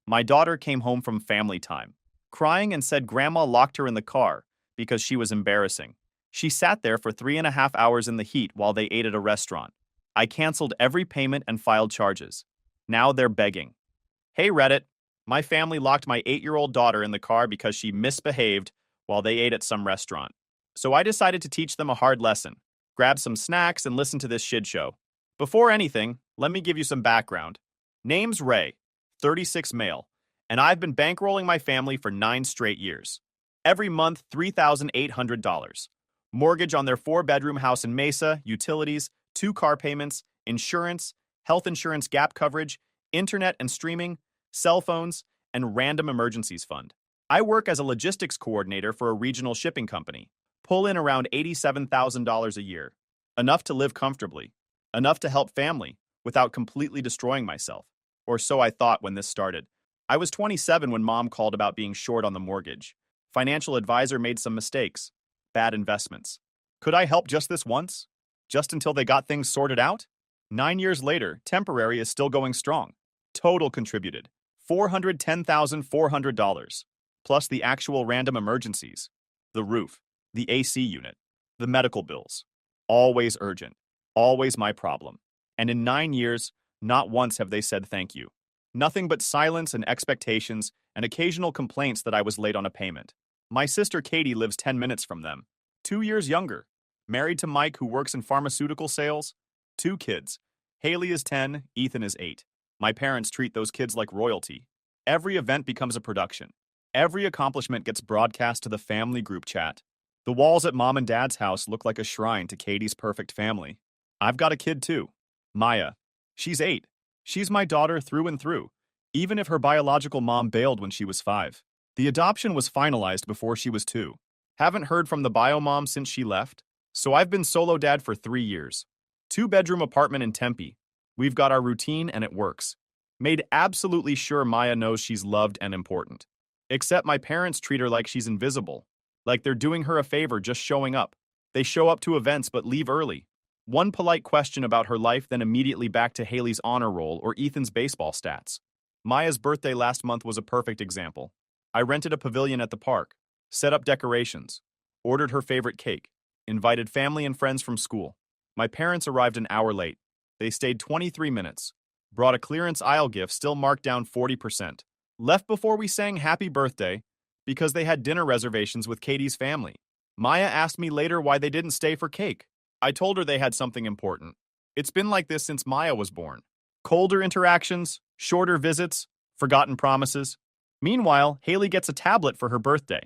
My daughter came home from family time, crying and said Grandma locked her in the car because she was embarrassing. She sat there for 3.5 hours in the heat while they ate at a restaurant. I canceled every payment and filed charges. Now they're begging. Hey Reddit, my family locked my 8-year-old daughter in the car because she misbehaved while they ate at some restaurant. So I decided to teach them a hard lesson. Grab some snacks and listen to this shit show. Before anything, let me give you some background. Name's Ray, 36 male, and I've been bankrolling my family for 9 straight years. Every month, $3,800. Mortgage on their 4-bedroom house in Mesa, utilities, 2 car payments, insurance, health insurance gap coverage, internet and streaming, cell phones, and random emergencies fund. I work as a logistics coordinator for a regional shipping company. Pull in around $87,000 a year. Enough to live comfortably. Enough to help family without completely destroying myself. Or so I thought when this started. I was 27 when Mom called about being short on the mortgage. Financial advisor made some mistakes. Bad investments. Could I help just this once? Just until they got things sorted out? 9 years later, temporary is still going strong. Total contributed $410,400, plus the actual random emergencies, the roof, the AC unit, the medical bills. Always urgent, always my problem. And in 9 years, not once have they said thank you. Nothing but silence and expectations and occasional complaints that I was late on a payment. My sister Katie lives 10 minutes from them, 2 years younger, married to Mike who works in pharmaceutical sales, 2 kids. Haley is 10, Ethan is 8. My parents treat those kids like royalty. Every event becomes a production. Every accomplishment gets broadcast to the family group chat. The walls at Mom and Dad's house look like a shrine to Katie's perfect family. I've got a kid too, Maya. She's 8. She's my daughter through and through, even if her biological mom bailed when she was 5. The adoption was finalized before she was 2. Haven't heard from the bio mom since she left, so I've been solo dad for 3 years. 2-bedroom apartment in Tempe. We've got our routine and it works. Made absolutely sure Maya knows she's loved and important. Except my parents treat her like she's invisible. Like they're doing her a favor just showing up. They show up to events but leave early. One polite question about her life, then immediately back to Haley's honor roll or Ethan's baseball stats. Maya's birthday last month was a perfect example. I rented a pavilion at the park, set up decorations, ordered her favorite cake, invited family and friends from school. My parents arrived an hour late. They stayed 23 minutes, brought a clearance aisle gift still marked down 40%, left before we sang happy birthday because they had dinner reservations with Katie's family. Maya asked me later why they didn't stay for cake. I told her they had something important. It's been like this since Maya was born. Colder interactions, shorter visits, forgotten promises. Meanwhile, Haley gets a tablet for her birthday.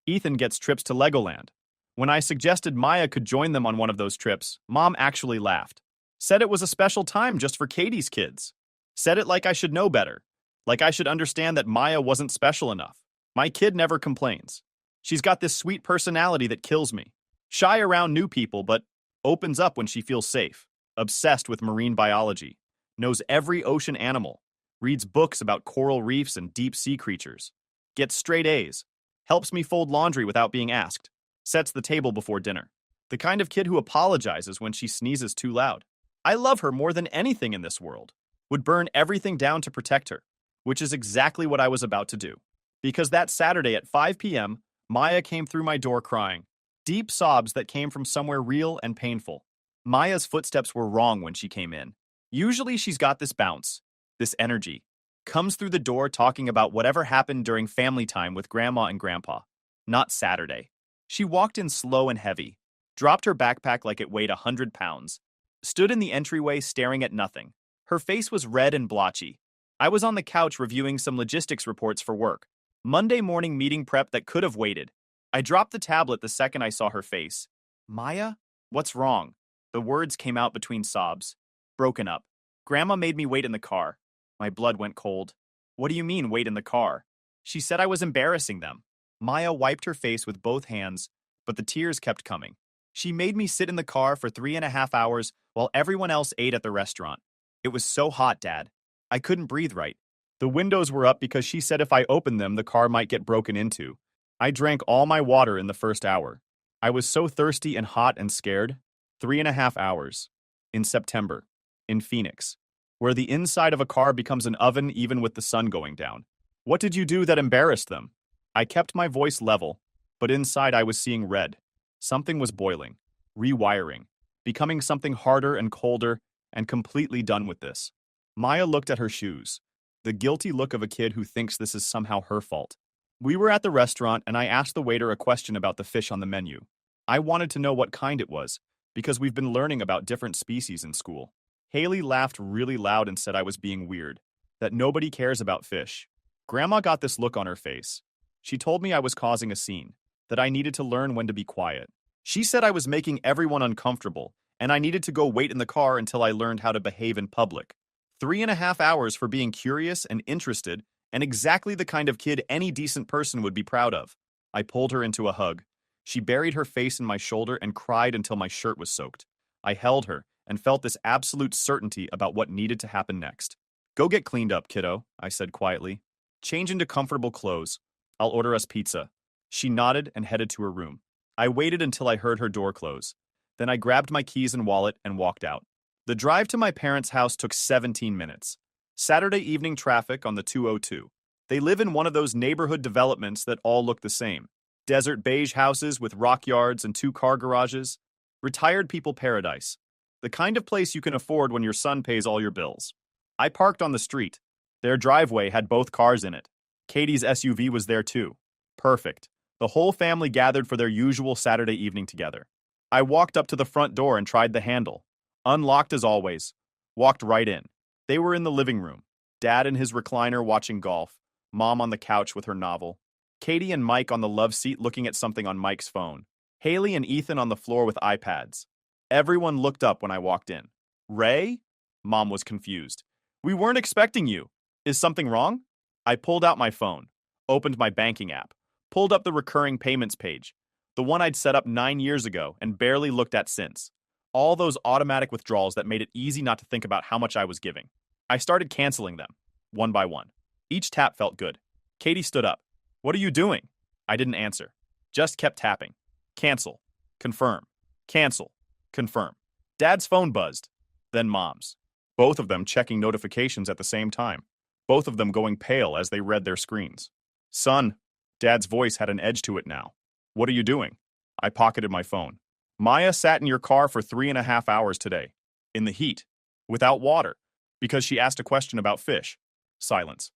Ethan gets trips to Legoland. When I suggested Maya could join them on one of those trips, Mom actually laughed. Said it was a special time just for Katie's kids. Said it like I should know better. Like I should understand that Maya wasn't special enough. My kid never complains. She's got this sweet personality that kills me. Shy around new people, but opens up when she feels safe. Obsessed with marine biology. Knows every ocean animal. Reads books about coral reefs and deep sea creatures. Gets straight A's. Helps me fold laundry without being asked. Sets the table before dinner. The kind of kid who apologizes when she sneezes too loud. I love her more than anything in this world. Would burn everything down to protect her. Which is exactly what I was about to do. Because that Saturday at 5 p.m., Maya came through my door crying. Deep sobs that came from somewhere real and painful. Maya's footsteps were wrong when she came in. Usually she's got this bounce, this energy. Comes through the door talking about whatever happened during family time with Grandma and Grandpa. Not Saturday. She walked in slow and heavy. Dropped her backpack like it weighed 100 pounds. Stood in the entryway staring at nothing. Her face was red and blotchy. I was on the couch reviewing some logistics reports for work. Monday morning meeting prep that could have waited. I dropped the tablet the second I saw her face. Maya? What's wrong? The words came out between sobs. Broken up. Grandma made me wait in the car. My blood went cold. What do you mean, wait in the car? She said I was embarrassing them. Maya wiped her face with both hands, but the tears kept coming. She made me sit in the car for 3.5 hours while everyone else ate at the restaurant. It was so hot, Dad. I couldn't breathe right. The windows were up because she said if I opened them, the car might get broken into. I drank all my water in the first hour. I was so thirsty and hot and scared. 3.5 hours. In September. In Phoenix. Where the inside of a car becomes an oven even with the sun going down. What did you do that embarrassed them? I kept my voice level, but inside I was seeing red. Something was boiling, rewiring, becoming something harder and colder, and completely done with this. Maya looked at her shoes, the guilty look of a kid who thinks this is somehow her fault. We were at the restaurant and I asked the waiter a question about the fish on the menu. I wanted to know what kind it was, because we've been learning about different species in school. Haley laughed really loud and said I was being weird, that nobody cares about fish. Grandma got this look on her face. She told me I was causing a scene, that I needed to learn when to be quiet. She said I was making everyone uncomfortable, and I needed to go wait in the car until I learned how to behave in public. 3.5 hours for being curious and interested, and exactly the kind of kid any decent person would be proud of. I pulled her into a hug. She buried her face in my shoulder and cried until my shirt was soaked. I held her and felt this absolute certainty about what needed to happen next. Go get cleaned up, kiddo, I said quietly. Change into comfortable clothes. I'll order us pizza. She nodded and headed to her room. I waited until I heard her door close. Then I grabbed my keys and wallet and walked out. The drive to my parents' house took 17 minutes. Saturday evening traffic on the 202. They live in one of those neighborhood developments that all look the same. Desert beige houses with rock yards and 2-car garages. Retired people paradise. The kind of place you can afford when your son pays all your bills. I parked on the street. Their driveway had both cars in it. Katie's SUV was there too. Perfect. The whole family gathered for their usual Saturday evening together. I walked up to the front door and tried the handle. Unlocked as always. Walked right in. They were in the living room. Dad in his recliner watching golf. Mom on the couch with her novel. Katie and Mike on the love seat looking at something on Mike's phone. Haley and Ethan on the floor with iPads. Everyone looked up when I walked in. Ray? Mom was confused. We weren't expecting you. Is something wrong? I pulled out my phone, opened my banking app, pulled up the recurring payments page, the one I'd set up 9 years ago and barely looked at since. All those automatic withdrawals that made it easy not to think about how much I was giving. I started canceling them, one by one. Each tap felt good. Katie stood up. What are you doing? I didn't answer. Just kept tapping. Cancel. Confirm. Cancel. Confirm. Dad's phone buzzed. Then Mom's. Both of them checking notifications at the same time. Both of them going pale as they read their screens. Son. Dad's voice had an edge to it now. What are you doing? I pocketed my phone. Maya sat in your car for 3.5 hours today. In the heat. Without water. Because she asked a question about fish. Silence.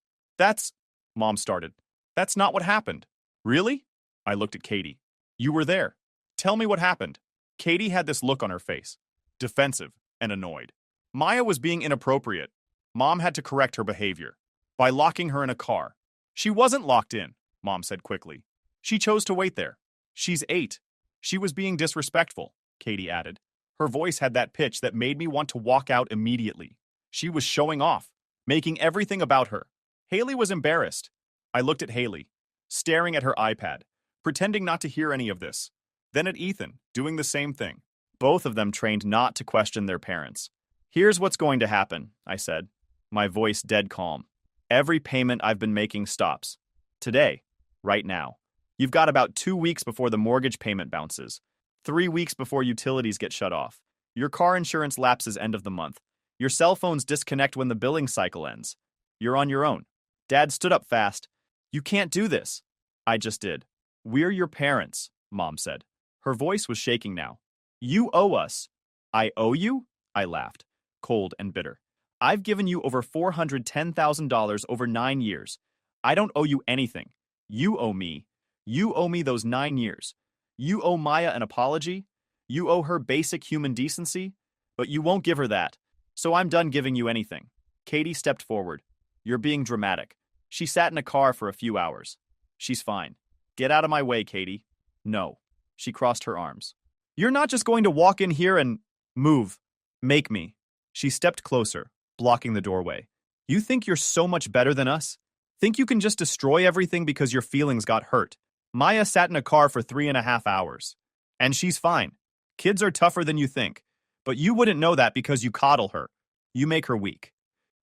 Mom started. That's not what happened. Really? I looked at Katie. You were there. Tell me what happened. Katie had this look on her face. Defensive and annoyed. Maya was being inappropriate. Mom had to correct her behavior. By locking her in a car. She wasn't locked in, Mom said quickly. She chose to wait there. She's 8. She was being disrespectful, Katie added. Her voice had that pitch that made me want to walk out immediately. She was showing off, making everything about her. Haley was embarrassed. I looked at Haley, staring at her iPad, pretending not to hear any of this. Then at Ethan, doing the same thing. Both of them trained not to question their parents. Here's what's going to happen, I said, my voice dead calm. Every payment I've been making stops. Today, right now. You've got about 2 weeks before the mortgage payment bounces. 3 weeks before utilities get shut off. Your car insurance lapses end of the month. Your cell phones disconnect when the billing cycle ends. You're on your own. Dad stood up fast. You can't do this. I just did. We're your parents, Mom said. Her voice was shaking now. You owe us. I owe you? I laughed, cold and bitter. I've given you over $410,000 over 9 years. I don't owe you anything. You owe me. You owe me those 9 years. You owe Maya an apology. You owe her basic human decency. But you won't give her that. So I'm done giving you anything. Katie stepped forward. You're being dramatic. She sat in a car for a few hours. She's fine. Get out of my way, Katie. No. She crossed her arms. You're not just going to walk in here and move. Make me. She stepped closer, blocking the doorway. You think you're so much better than us? Think you can just destroy everything because your feelings got hurt? Maya sat in a car for 3.5 hours. And she's fine. Kids are tougher than you think. But you wouldn't know that because you coddle her. You make her weak.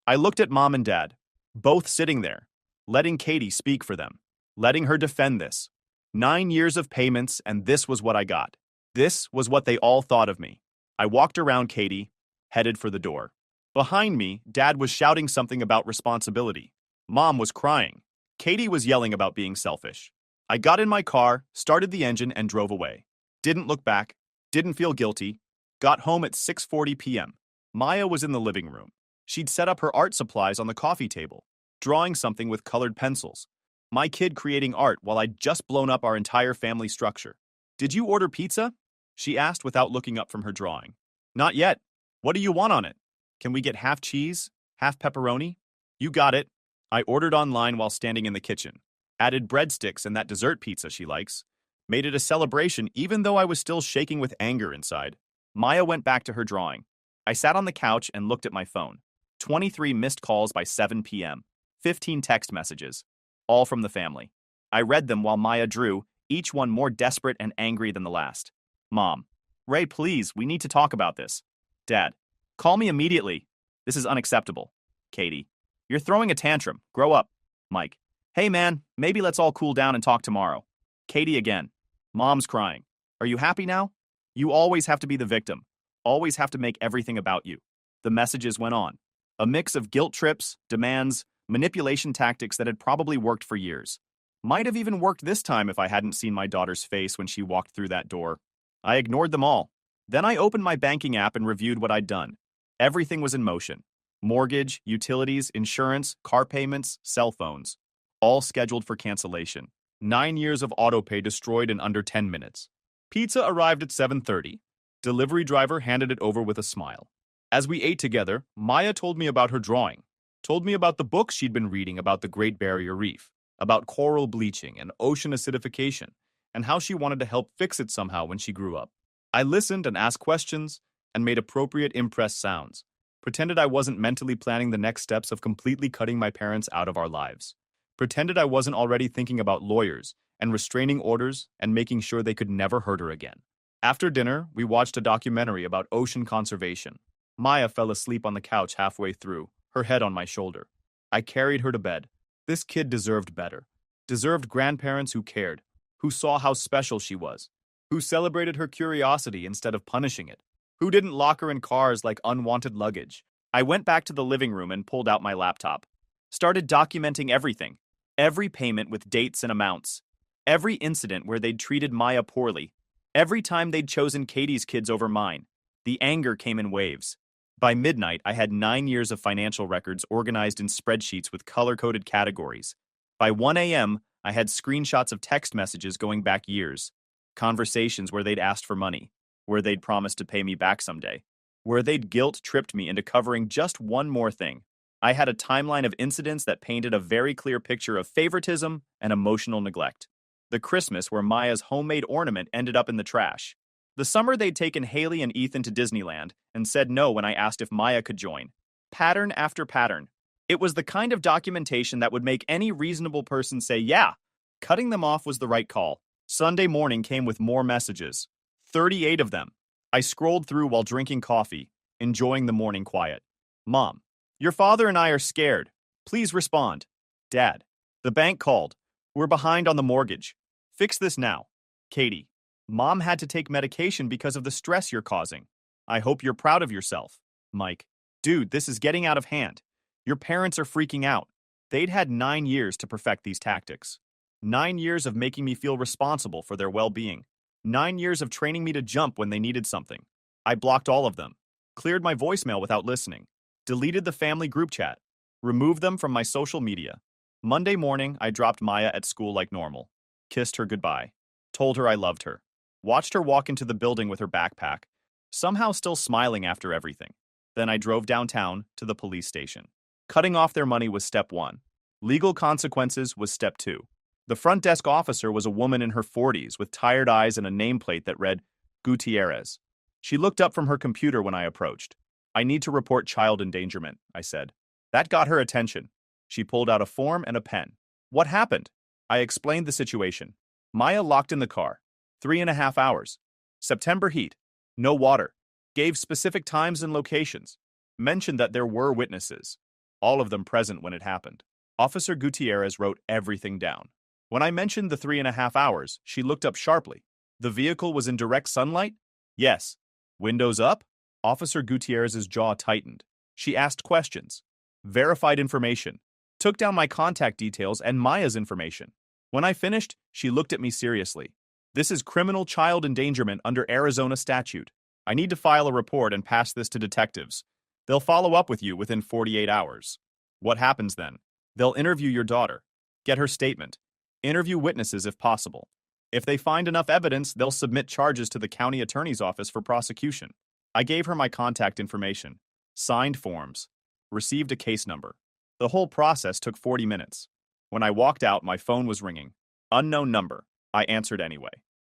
I looked at Mom and Dad, both sitting there, letting Katie speak for them, letting her defend this. 9 years of payments, and this was what I got. This was what they all thought of me. I walked around Katie, headed for the door. Behind me, Dad was shouting something about responsibility. Mom was crying. Katie was yelling about being selfish. I got in my car, started the engine, and drove away. Didn't look back, didn't feel guilty. Got home at 6:40 p.m. Maya was in the living room. She'd set up her art supplies on the coffee table, drawing something with colored pencils. My kid creating art while I'd just blown up our entire family structure. Did you order pizza? She asked without looking up from her drawing. Not yet. What do you want on it? Can we get half cheese, half pepperoni? You got it. I ordered online while standing in the kitchen. Added breadsticks and that dessert pizza she likes. Made it a celebration even though I was still shaking with anger inside. Maya went back to her drawing. I sat on the couch and looked at my phone. 23 missed calls by 7 p.m. 15 text messages. All from the family. I read them while Maya drew, each one more desperate and angry than the last. Mom. Ray, please, we need to talk about this. Dad. Call me immediately. This is unacceptable. Katie. You're throwing a tantrum. Grow up. Mike. Hey man, maybe let's all cool down and talk tomorrow. Katie again. Mom's crying. Are you happy now? You always have to be the victim. Always have to make everything about you. The messages went on. A mix of guilt trips, demands, manipulation tactics that had probably worked for years. Might have even worked this time if I hadn't seen my daughter's face when she walked through that door. I ignored them all. Then I opened my banking app and reviewed what I'd done. Everything was in motion. Mortgage, utilities, insurance, car payments, cell phones. All scheduled for cancellation. 9 years of autopay destroyed in under 10 minutes. Pizza arrived at 7:30. Delivery driver handed it over with a smile. As we ate together, Maya told me about her drawing. Told me about the books she'd been reading about the Great Barrier Reef, about coral bleaching and ocean acidification, and how she wanted to help fix it somehow when she grew up. I listened and asked questions and made appropriate impressed sounds. Pretended I wasn't mentally planning the next steps of completely cutting my parents out of our lives. Pretended I wasn't already thinking about lawyers and restraining orders and making sure they could never hurt her again. After dinner, we watched a documentary about ocean conservation. Maya fell asleep on the couch halfway through, her head on my shoulder. I carried her to bed. This kid deserved better. Deserved grandparents who cared, who saw how special she was, who celebrated her curiosity instead of punishing it, who didn't lock her in cars like unwanted luggage. I went back to the living room and pulled out my laptop. Started documenting everything. Every payment with dates and amounts. Every incident where they'd treated Maya poorly. Every time they'd chosen Katie's kids over mine. The anger came in waves. By midnight, I had 9 years of financial records organized in spreadsheets with color-coded categories. By 1 a.m., I had screenshots of text messages going back years. Conversations where they'd asked for money, where they'd promised to pay me back someday, where they'd guilt-tripped me into covering just one more thing. I had a timeline of incidents that painted a very clear picture of favoritism and emotional neglect. The Christmas where Maya's homemade ornament ended up in the trash. The summer they'd taken Haley and Ethan to Disneyland and said no when I asked if Maya could join. Pattern after pattern. It was the kind of documentation that would make any reasonable person say, yeah, cutting them off was the right call. Sunday morning came with more messages. 38 of them. I scrolled through while drinking coffee, enjoying the morning quiet. Mom, your father and I are scared. Please respond. Dad, the bank called. We're behind on the mortgage. Fix this now. Katie, Mom had to take medication because of the stress you're causing. I hope you're proud of yourself. Mike, dude, this is getting out of hand. Your parents are freaking out. They'd had 9 years to perfect these tactics. 9 years of making me feel responsible for their well-being. 9 years of training me to jump when they needed something. I blocked all of them. Cleared my voicemail without listening. Deleted the family group chat. Removed them from my social media. Monday morning, I dropped Maya at school like normal. Kissed her goodbye. Told her I loved her. Watched her walk into the building with her backpack, somehow still smiling after everything. Then I drove downtown to the police station. Cutting off their money was step 1. Legal consequences was step 2. The front desk officer was a woman in her 40s with tired eyes and a nameplate that read, Gutierrez. She looked up from her computer when I approached. I need to report child endangerment, I said. That got her attention. She pulled out a form and a pen. What happened? I explained the situation. Maya locked in the car. 3.5 hours. September heat. No water. Gave specific times and locations. Mentioned that there were witnesses. All of them present when it happened. Officer Gutierrez wrote everything down. When I mentioned the 3.5 hours, she looked up sharply. The vehicle was in direct sunlight? Yes. Windows up? Officer Gutierrez's jaw tightened. She asked questions. Verified information. Took down my contact details and Maya's information. When I finished, she looked at me seriously. This is criminal child endangerment under Arizona statute. I need to file a report and pass this to detectives. They'll follow up with you within 48 hours. What happens then? They'll interview your daughter, get her statement, interview witnesses if possible. If they find enough evidence, they'll submit charges to the county attorney's office for prosecution. I gave her my contact information, signed forms, received a case number. The whole process took 40 minutes. When I walked out, my phone was ringing. Unknown number. I answered anyway.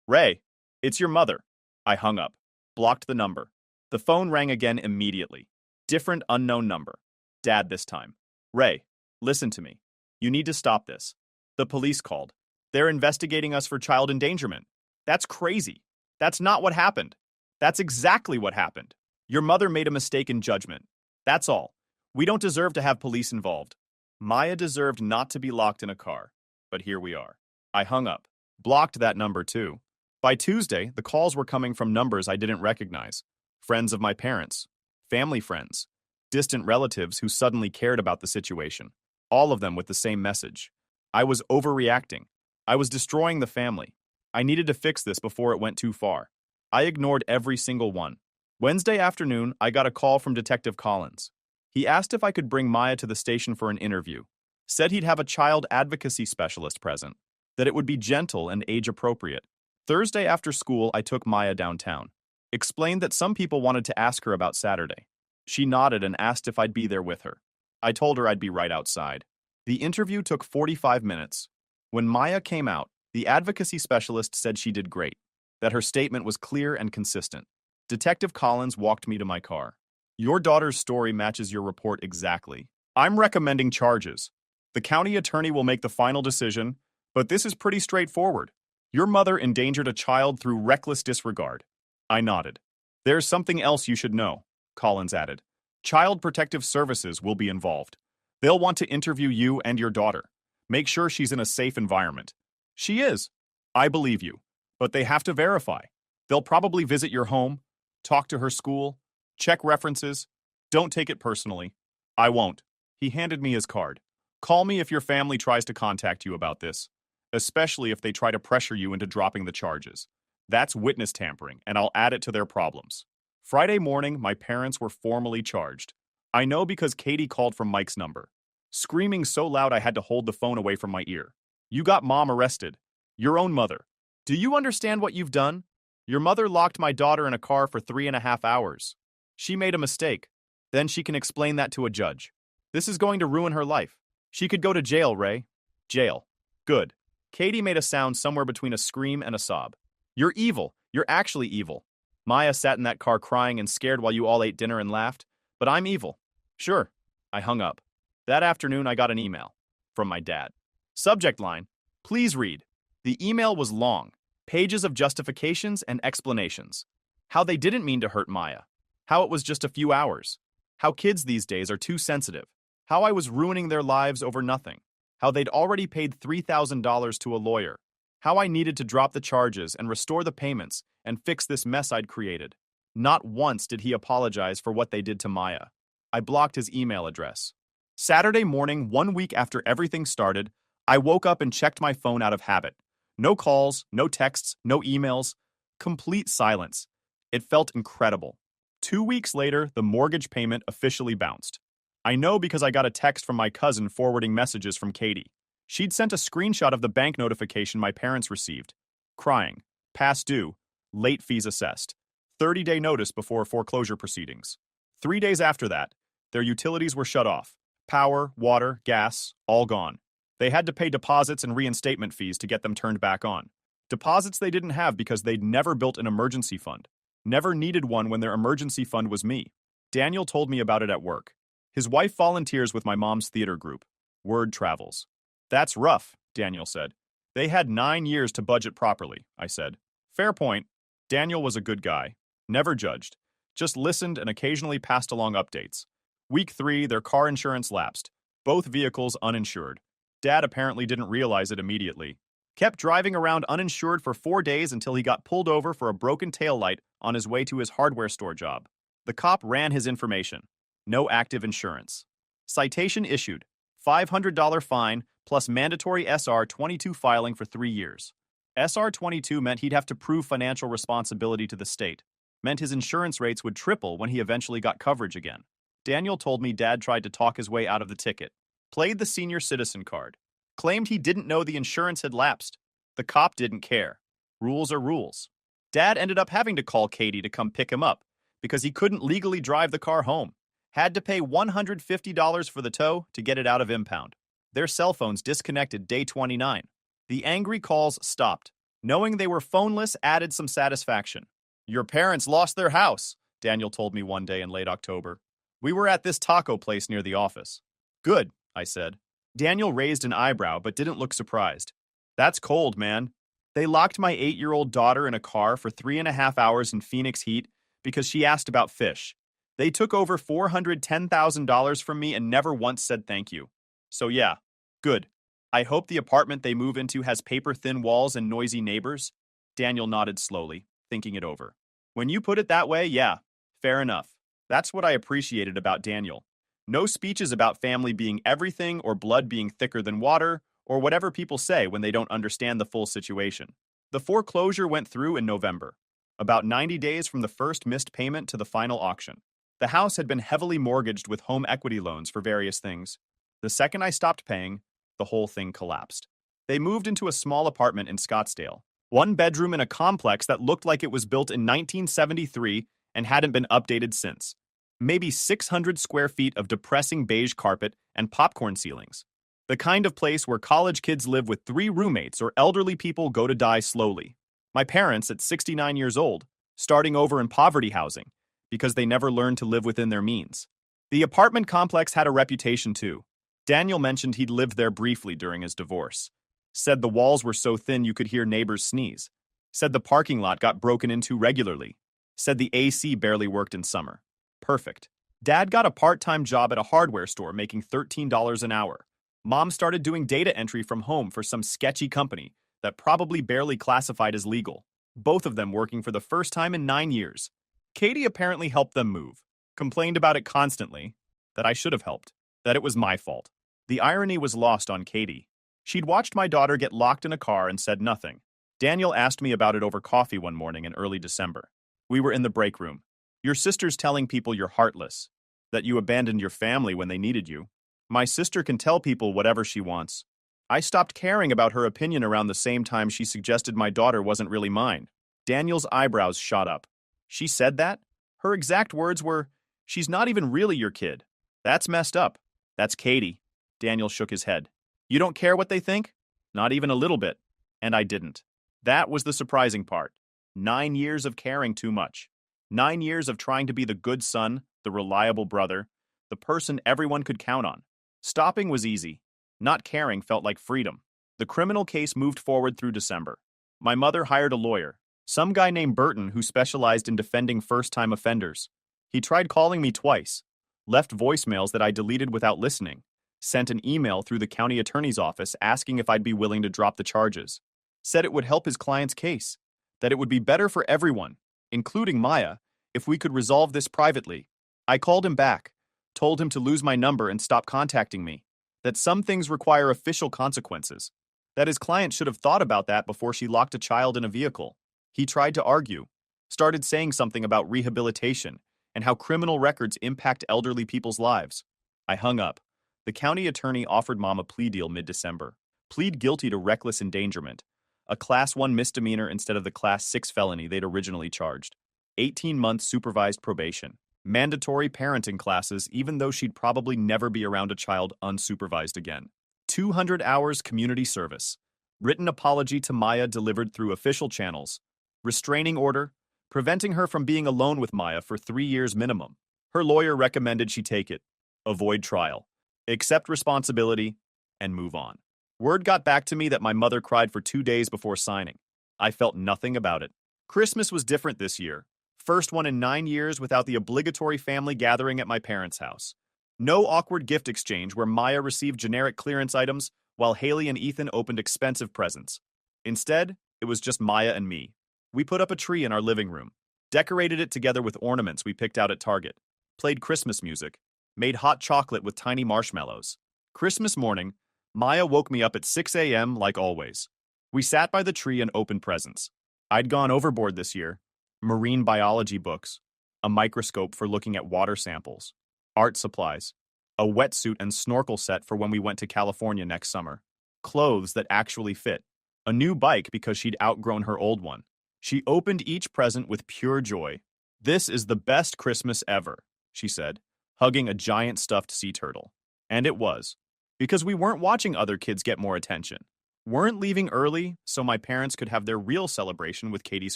Ray, it's your mother. I hung up, blocked the number. The phone rang again immediately. Different unknown number. Dad this time. Ray, listen to me. You need to stop this. The police called. They're investigating us for child endangerment. That's crazy. That's not what happened. That's exactly what happened. Your mother made a mistake in judgment. That's all. We don't deserve to have police involved. Maya deserved not to be locked in a car. But here we are. I hung up. Blocked that number too. By Tuesday, the calls were coming from numbers I didn't recognize. Friends of my parents. Family friends. Distant relatives who suddenly cared about the situation. All of them with the same message. I was overreacting. I was destroying the family. I needed to fix this before it went too far. I ignored every single one. Wednesday afternoon, I got a call from Detective Collins. He asked if I could bring Maya to the station for an interview. Said he'd have a child advocacy specialist present. That it would be gentle and age-appropriate. Thursday after school, I took Maya downtown. Explained that some people wanted to ask her about Saturday. She nodded and asked if I'd be there with her. I told her I'd be right outside. The interview took 45 minutes. When Maya came out, the advocacy specialist said she did great, that her statement was clear and consistent. Detective Collins walked me to my car. Your daughter's story matches your report exactly. I'm recommending charges. The county attorney will make the final decision, but this is pretty straightforward. Your mother endangered a child through reckless disregard. I nodded. There's something else you should know, Collins added. Child Protective Services will be involved. They'll want to interview you and your daughter. Make sure she's in a safe environment. She is. I believe you. But they have to verify. They'll probably visit your home, talk to her school, check references. Don't take it personally. I won't. He handed me his card. Call me if your family tries to contact you about this, especially if they try to pressure you into dropping the charges. That's witness tampering, and I'll add it to their problems. Friday morning, my parents were formally charged. I know because Katie called from Mike's number, screaming so loud I had to hold the phone away from my ear. You got Mom arrested. Your own mother. Do you understand what you've done? Your mother locked my daughter in a car for 3.5 hours. She made a mistake. Then she can explain that to a judge. This is going to ruin her life. She could go to jail, Ray. Jail. Good. Katie made a sound somewhere between a scream and a sob. You're evil. You're actually evil. Maya sat in that car crying and scared while you all ate dinner and laughed. But I'm evil. Sure. I hung up. That afternoon, I got an email. From my dad. Subject line, please read. The email was long. Pages of justifications and explanations. How they didn't mean to hurt Maya. How it was just a few hours. How kids these days are too sensitive. How I was ruining their lives over nothing. How they'd already paid $3,000 to a lawyer. How I needed to drop the charges and restore the payments and fix this mess I'd created. Not once did he apologize for what they did to Maya. I blocked his email address. Saturday morning, 1 week after everything started, I woke up and checked my phone out of habit. No calls, no texts, no emails. Complete silence. It felt incredible. 2 weeks later, the mortgage payment officially bounced. I know because I got a text from my cousin forwarding messages from Katie. She'd sent a screenshot of the bank notification my parents received. Crying. Past due. Late fees assessed. 30-day notice before foreclosure proceedings. 3 days after that, their utilities were shut off. Power, water, gas, all gone. They had to pay deposits and reinstatement fees to get them turned back on. Deposits they didn't have because they'd never built an emergency fund. Never needed one when their emergency fund was me. Daniel told me about it at work. His wife volunteers with my mom's theater group. Word travels. That's rough, Daniel said. They had 9 years to budget properly, I said. Fair point. Daniel was a good guy. Never judged. Just listened and occasionally passed along updates. Week 3, their car insurance lapsed. Both vehicles uninsured. Dad apparently didn't realize it immediately. Kept driving around uninsured for 4 days until he got pulled over for a broken taillight on his way to his hardware store job. The cop ran his information. No active insurance. Citation issued. $500 fine, plus mandatory SR-22 filing for 3 years. SR-22 meant he'd have to prove financial responsibility to the state, meant his insurance rates would triple when he eventually got coverage again. Daniel told me Dad tried to talk his way out of the ticket, played the senior citizen card, claimed he didn't know the insurance had lapsed. The cop didn't care. Rules are rules. Dad ended up having to call Katie to come pick him up because he couldn't legally drive the car home. Had to pay $150 for the tow to get it out of impound. Their cell phones disconnected day 29. The angry calls stopped. Knowing they were phoneless added some satisfaction. Your parents lost their house, Daniel told me one day in late October. We were at this taco place near the office. Good, I said. Daniel raised an eyebrow but didn't look surprised. That's cold, man. They locked my 8-year-old daughter in a car for 3.5 hours in Phoenix heat because she asked about fish. They took over $410,000 from me and never once said thank you. So yeah, good. I hope the apartment they move into has paper-thin walls and noisy neighbors. Daniel nodded slowly, thinking it over. When you put it that way, yeah, fair enough. That's what I appreciated about Daniel. No speeches about family being everything or blood being thicker than water, or whatever people say when they don't understand the full situation. The foreclosure went through in November, about 90 days from the first missed payment to the final auction. The house had been heavily mortgaged with home equity loans for various things. The second I stopped paying, the whole thing collapsed. They moved into a small apartment in Scottsdale, 1 bedroom in a complex that looked like it was built in 1973 and hadn't been updated since. Maybe 600 square feet of depressing beige carpet and popcorn ceilings. The kind of place where college kids live with 3 roommates or elderly people go to die slowly. My parents, at 69 years old, starting over in poverty housing because they never learned to live within their means. The apartment complex had a reputation too. Daniel mentioned he'd lived there briefly during his divorce. Said the walls were so thin you could hear neighbors sneeze. Said the parking lot got broken into regularly. Said the AC barely worked in summer. Perfect. Dad got a part-time job at a hardware store making $13 an hour. Mom started doing data entry from home for some sketchy company that probably barely classified as legal. Both of them working for the first time in 9 years. Katie apparently helped them move. Complained about it constantly. That I should have helped. That it was my fault. The irony was lost on Katie. She'd watched my daughter get locked in a car and said nothing. Daniel asked me about it over coffee one morning in early December. We were in the break room. Your sister's telling people you're heartless. That you abandoned your family when they needed you. My sister can tell people whatever she wants. I stopped caring about her opinion around the same time she suggested my daughter wasn't really mine. Daniel's eyebrows shot up. She said that? Her exact words were, "She's not even really your kid. That's messed up. That's Katie." Daniel shook his head. You don't care what they think? Not even a little bit. And I didn't. That was the surprising part. 9 years of caring too much. 9 years of trying to be the good son, the reliable brother, the person everyone could count on. Stopping was easy. Not caring felt like freedom. The criminal case moved forward through December. My mother hired a lawyer, some guy named Burton who specialized in defending first-time offenders. He tried calling me twice, left voicemails that I deleted without listening, sent an email through the county attorney's office asking if I'd be willing to drop the charges. Said it would help his client's case, that it would be better for everyone, including Maya, if we could resolve this privately. I called him back, told him to lose my number and stop contacting me, that some things require official consequences, that his client should have thought about that before she locked a child in a vehicle. He tried to argue, started saying something about rehabilitation and how criminal records impact elderly people's lives. I hung up. The county attorney offered Mom a plea deal mid-December. Plead guilty to reckless endangerment, a Class 1 misdemeanor instead of the Class 6 felony they'd originally charged. 18 months supervised probation. Mandatory parenting classes even though she'd probably never be around a child unsupervised again. 200 hours community service. Written apology to Maya delivered through official channels. Restraining order, preventing her from being alone with Maya for 3 years minimum. Her lawyer recommended she take it. Avoid trial. Accept responsibility, and move on. Word got back to me that my mother cried for 2 days before signing. I felt nothing about it. Christmas was different this year. First one in 9 years without the obligatory family gathering at my parents' house. No awkward gift exchange where Maya received generic clearance items while Haley and Ethan opened expensive presents. Instead, it was just Maya and me. We put up a tree in our living room, decorated it together with ornaments we picked out at Target, played Christmas music, made hot chocolate with tiny marshmallows, Christmas morning, Maya woke me up at 6 a.m. like always. We sat by the tree and opened presents. I'd gone overboard this year. Marine biology books, a microscope for looking at water samples, art supplies, a wetsuit and snorkel set for when we went to California next summer, clothes that actually fit, a new bike because she'd outgrown her old one. She opened each present with pure joy. "This is the best Christmas ever," she said, hugging a giant stuffed sea turtle. And it was. Because we weren't watching other kids get more attention. Weren't leaving early so my parents could have their real celebration with Katie's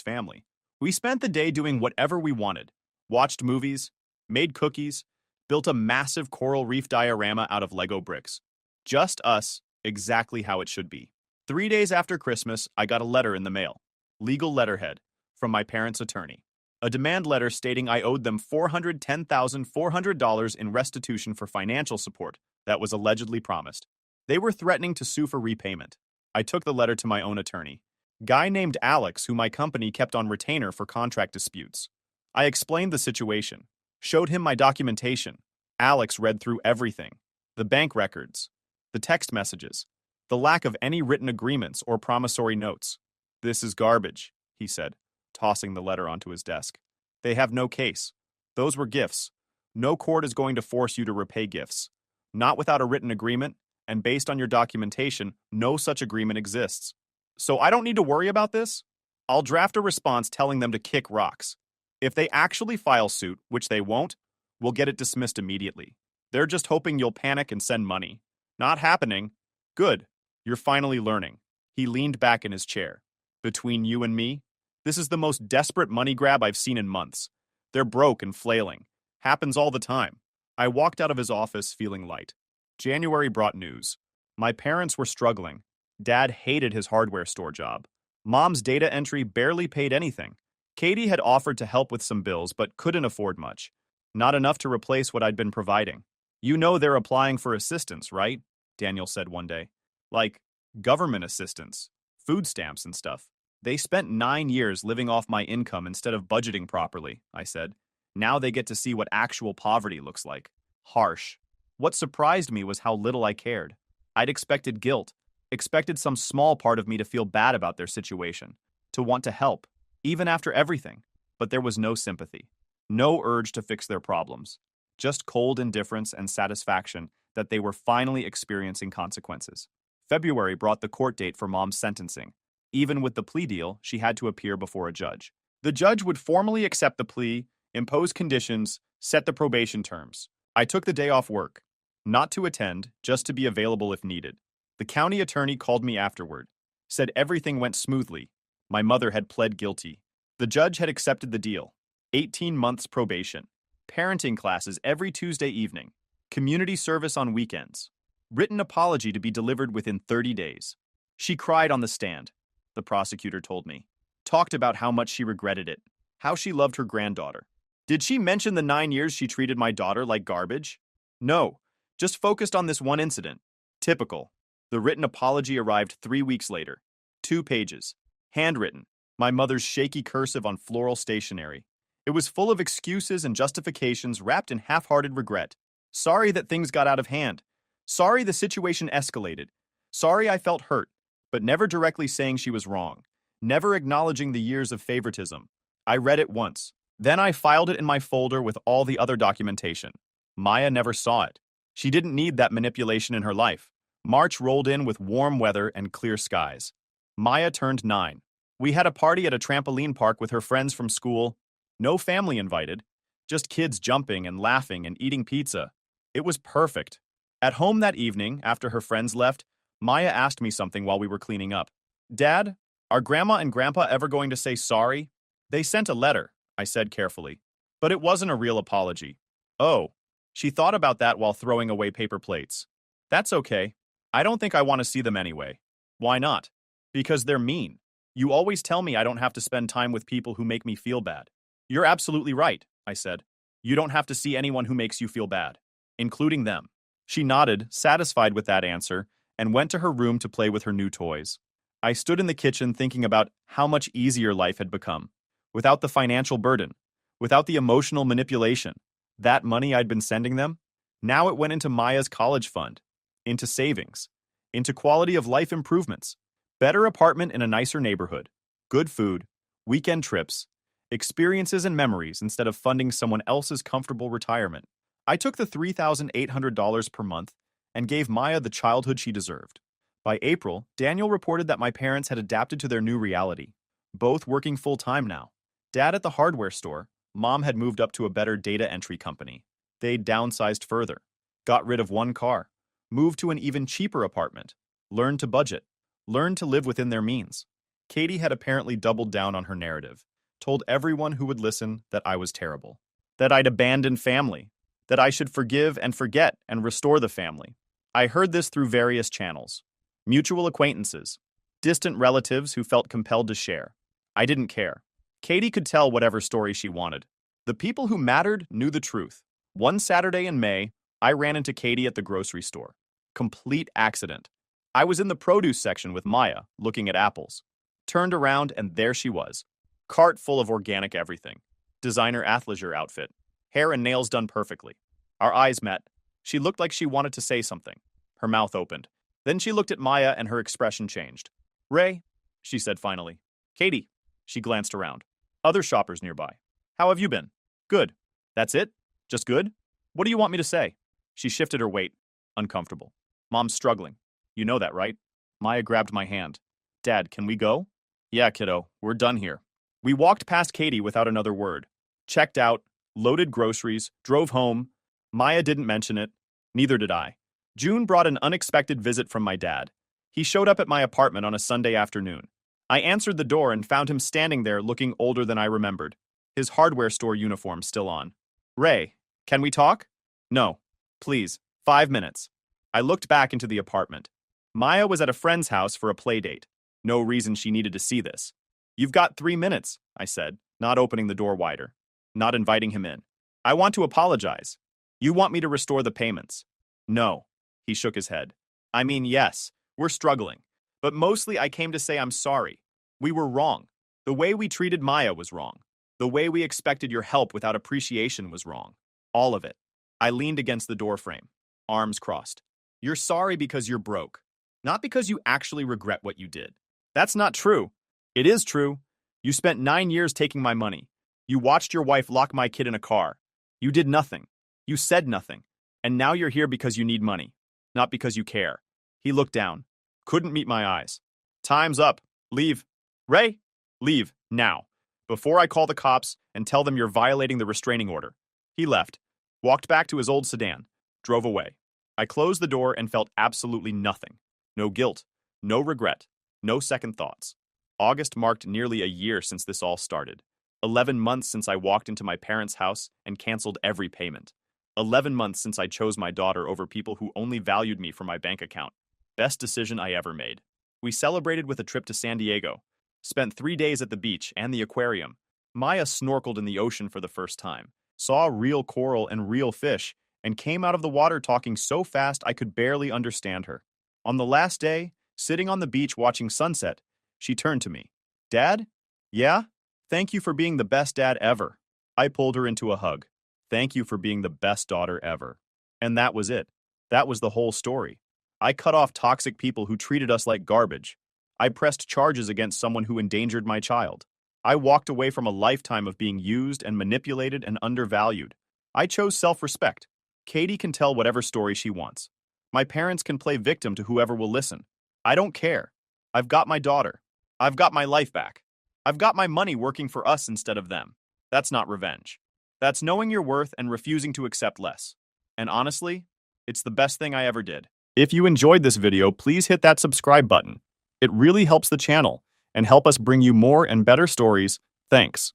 family. We spent the day doing whatever we wanted. Watched movies, made cookies, built a massive coral reef diorama out of Lego bricks. Just us, exactly how it should be. 3 days after Christmas, I got a letter in the mail. Legal letterhead, from my parents' attorney. A demand letter stating I owed them $410,400 in restitution for financial support that was allegedly promised. They were threatening to sue for repayment. I took the letter to my own attorney, guy named Alex, who my company kept on retainer for contract disputes. I explained the situation, showed him my documentation. Alex read through everything, the bank records, the text messages, the lack of any written agreements or promissory notes. "This is garbage," he said, tossing the letter onto his desk. "They have no case. Those were gifts. No court is going to force you to repay gifts. Not without a written agreement, and based on your documentation, no such agreement exists. So I don't need to worry about this? I'll draft a response telling them to kick rocks. If they actually file suit, which they won't, we'll get it dismissed immediately. They're just hoping you'll panic and send money. Not happening. Good. You're finally learning." He leaned back in his chair. "Between you and me, this is the most desperate money grab I've seen in months. They're broke and flailing. Happens all the time." I walked out of his office feeling light. January brought news. My parents were struggling. Dad hated his hardware store job. Mom's data entry barely paid anything. Katie had offered to help with some bills but couldn't afford much. Not enough to replace what I'd been providing. "You know they're applying for assistance, right?" Daniel said one day. "Like, government assistance, food stamps and stuff." "They spent 9 years living off my income instead of budgeting properly," I said. "Now they get to see what actual poverty looks like." Harsh. What surprised me was how little I cared. I'd expected guilt, expected some small part of me to feel bad about their situation, to want to help, even after everything. But there was no sympathy, no urge to fix their problems, just cold indifference and satisfaction that they were finally experiencing consequences. February brought the court date for Mom's sentencing. Even with the plea deal, she had to appear before a judge. The judge would formally accept the plea, impose conditions, set the probation terms. I took the day off work, not to attend, just to be available if needed. The county attorney called me afterward, said everything went smoothly. My mother had pled guilty. The judge had accepted the deal. 18 months probation, parenting classes every Tuesday evening, community service on weekends, written apology to be delivered within 30 days. She cried on the stand, the prosecutor told me. Talked about how much she regretted it, how she loved her granddaughter. Did she mention the 9 years she treated my daughter like garbage? No, just focused on this one incident. Typical. The written apology arrived 3 weeks later. 2 pages. Handwritten. My mother's shaky cursive on floral stationery. It was full of excuses and justifications wrapped in half-hearted regret. Sorry that things got out of hand. Sorry the situation escalated. Sorry I felt hurt, but never directly saying she was wrong. Never acknowledging the years of favoritism. I read it once. Then I filed it in my folder with all the other documentation. Maya never saw it. She didn't need that manipulation in her life. March rolled in with warm weather and clear skies. Maya turned 9. We had a party at a trampoline park with her friends from school. No family invited. Just kids jumping and laughing and eating pizza. It was perfect. At home that evening, after her friends left, Maya asked me something while we were cleaning up. "Dad, are Grandma and Grandpa ever going to say sorry?" "They sent a letter," I said carefully. "But it wasn't a real apology." "Oh." She thought about that while throwing away paper plates. "That's okay. I don't think I want to see them anyway." "Why not?" "Because they're mean. You always tell me I don't have to spend time with people who make me feel bad." "You're absolutely right," I said. "You don't have to see anyone who makes you feel bad, including them." She nodded, satisfied with that answer, and went to her room to play with her new toys. I stood in the kitchen thinking about how much easier life had become. Without the financial burden, without the emotional manipulation. That money I'd been sending them, now it went into Maya's college fund. into savings, into quality of life improvements, better apartment in a nicer neighborhood, good food, weekend trips, experiences and memories instead of funding someone else's comfortable retirement. I took the $3,800 per month and gave Maya the childhood she deserved. By April, Daniel reported that my parents had adapted to their new reality, both working full-time now. Dad at the hardware store, Mom had moved up to a better data entry company. They'd downsized further, got rid of one car, moved to an even cheaper apartment, learned to budget, learned to live within their means. Katie had apparently doubled down on her narrative, told everyone who would listen that I was terrible, that I'd abandoned family, that I should forgive and forget and restore the family. I heard this through various channels. Mutual acquaintances, distant relatives who felt compelled to share. I didn't care. Katie could tell whatever story she wanted. The people who mattered knew the truth. One Saturday in May, I ran into Katie at the grocery store. Complete accident. I was in the produce section with Maya, looking at apples. Turned around and there she was. Cart full of organic everything. Designer athleisure outfit. Hair and nails done perfectly. Our eyes met. She looked like she wanted to say something. Her mouth opened. Then she looked at Maya and her expression changed. "Ray," she said finally. "Katie." She glanced around. Other shoppers nearby. "How have you been?" "Good." "That's it? Just good? What do you want me to say?" She shifted her weight. Uncomfortable. "Mom's struggling. You know that, right?" Maya grabbed my hand. "Dad, can we go?" "Yeah, kiddo. We're done here." We walked past Katie without another word. Checked out, loaded groceries, drove home. Maya didn't mention it. Neither did I. June brought an unexpected visit from my dad. He showed up at my apartment on a Sunday afternoon. I answered the door and found him standing there looking older than I remembered, his hardware store uniform still on. "Ray, can we talk?" "No. Please. 5 minutes." I looked back into the apartment. Maya was at a friend's house for a play date. No reason she needed to see this. "You've got 3 minutes," I said, not opening the door wider, not inviting him in. "I want to apologize. You want me to restore the payments." "No." He shook his head. "I mean, yes, we're struggling. But mostly I came to say I'm sorry. We were wrong. The way we treated Maya was wrong. The way we expected your help without appreciation was wrong. All of it." I leaned against the doorframe, arms crossed. "You're sorry because you're broke. Not because you actually regret what you did." "That's not true." "It is true. You spent 9 years taking my money. You watched your wife lock my kid in a car. You did nothing. You said nothing. And now you're here because you need money. Not because you care." He looked down. Couldn't meet my eyes. "Time's up. Leave." "Ray, leave, now. Before I call the cops and tell them you're violating the restraining order." He left, walked back to his old sedan, drove away. I closed the door and felt absolutely nothing. No guilt, no regret, no second thoughts. August marked nearly a year since this all started. 11 months since I walked into my parents' house and canceled every payment. 11 months since I chose my daughter over people who only valued me for my bank account. Best decision I ever made. We celebrated with a trip to San Diego. Spent 3 days at the beach and the aquarium. Maya snorkeled in the ocean for the first time, saw real coral and real fish, and came out of the water talking so fast I could barely understand her. On the last day, sitting on the beach watching sunset, she turned to me. "Dad? Yeah? Thank you for being the best dad ever." I pulled her into a hug. "Thank you for being the best daughter ever." And that was it. That was the whole story. I cut off toxic people who treated us like garbage. I pressed charges against someone who endangered my child. I walked away from a lifetime of being used and manipulated and undervalued. I chose self-respect. Katie can tell whatever story she wants. My parents can play victim to whoever will listen. I don't care. I've got my daughter. I've got my life back. I've got my money working for us instead of them. That's not revenge. That's knowing your worth and refusing to accept less. And honestly, it's the best thing I ever did. If you enjoyed this video, please hit that subscribe button. It really helps the channel and help us bring you more and better stories. Thanks.